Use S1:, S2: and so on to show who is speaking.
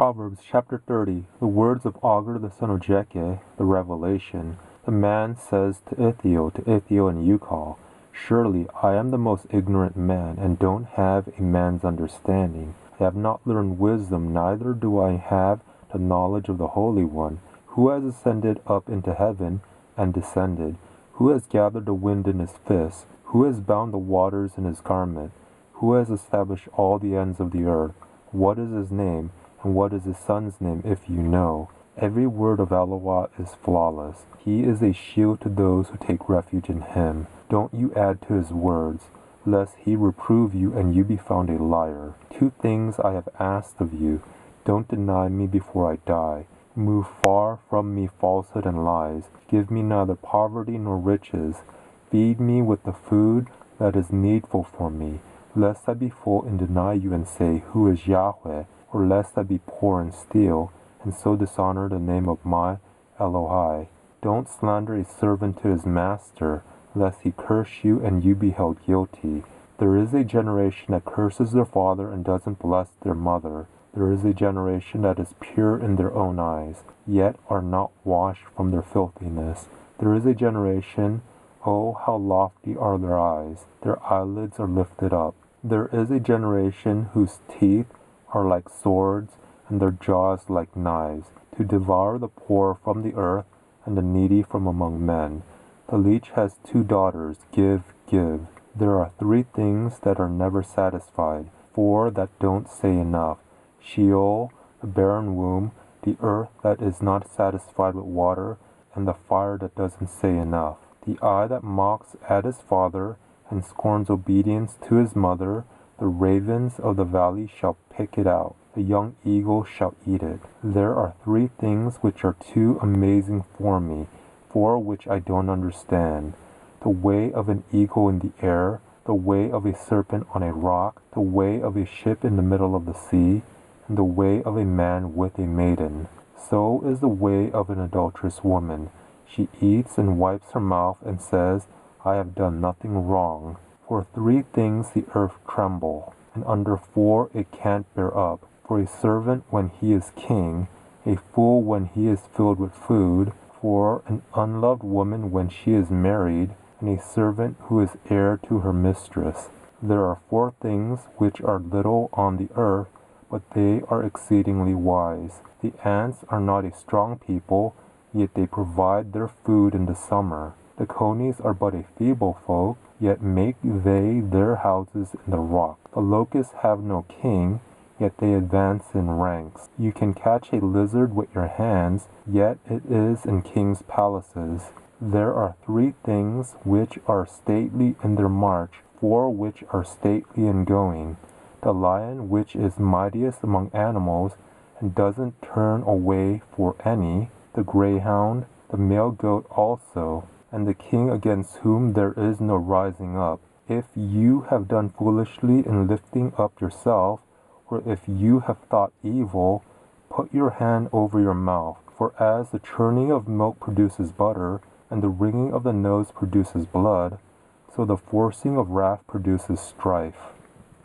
S1: Proverbs chapter 30. The words of Agur the son of Jekeh, the revelation. The man says to Ithio and Ukal, Surely I am the most ignorant man, and don't have a man's understanding. I have not learned wisdom, neither do I have the knowledge of the Holy One. Who has ascended up into heaven, and descended? Who has gathered the wind in his fist? Who has bound the waters in his garment? Who has established all the ends of the earth? What is his name? And what is his son's name, if you know? Every word of Eloah is flawless. He is a shield to those who take refuge in him. Don't you add to his words, lest he reprove you and you be found a liar. 2 things I have asked of you. Don't deny me before I die. Move far from me falsehood and lies. Give me neither poverty nor riches. Feed me with the food that is needful for me, lest I be full and deny you and say, Who is Yahweh? Or lest I be poor and steal, and so dishonor the name of my Elohai. Don't slander a servant to his master, lest he curse you and you be held guilty. There is a generation that curses their father and doesn't bless their mother. There is a generation that is pure in their own eyes, yet are not washed from their filthiness. There is a generation, oh, how lofty are their eyes, their eyelids are lifted up. There is a generation whose teeth are like swords, and their jaws like knives, to devour the poor from the earth, and the needy from among men. The leech has 2 daughters, give. There are 3 things that are never satisfied, 4 that don't say enough. Sheol, the barren womb, the earth that is not satisfied with water, and the fire that doesn't say enough. The eye that mocks at his father, and scorns obedience to his mother, the ravens of the valley shall pick it out. The young eagle shall eat it. There are 3 things which are too amazing for me, 4 which I don't understand. The way of an eagle in the air, the way of a serpent on a rock, the way of a ship in the middle of the sea, and the way of a man with a maiden. So is the way of an adulterous woman. She eats and wipes her mouth and says, I have done nothing wrong. For 3 things the earth tremble, and under 4 it can't bear up. For a servant when he is king, a fool when he is filled with food, for an unloved woman when she is married, and a servant who is heir to her mistress. There are 4 things which are little on the earth, but they are exceedingly wise. The ants are not a strong people, yet they provide their food in the summer. The conies are but a feeble folk, yet make they their houses in the rock. The locusts have no king, yet they advance in ranks. You can catch a lizard with your hands, yet it is in kings' palaces. There are 3 things which are stately in their march, 4 which are stately in going. The lion which is mightiest among animals, and doesn't turn away for any, the greyhound, the male goat also, and the king against whom there is no rising up. If you have done foolishly in lifting up yourself, or if you have thought evil, put your hand over your mouth. For as the churning of milk produces butter, and the wringing of the nose produces blood, so the forcing of wrath produces strife.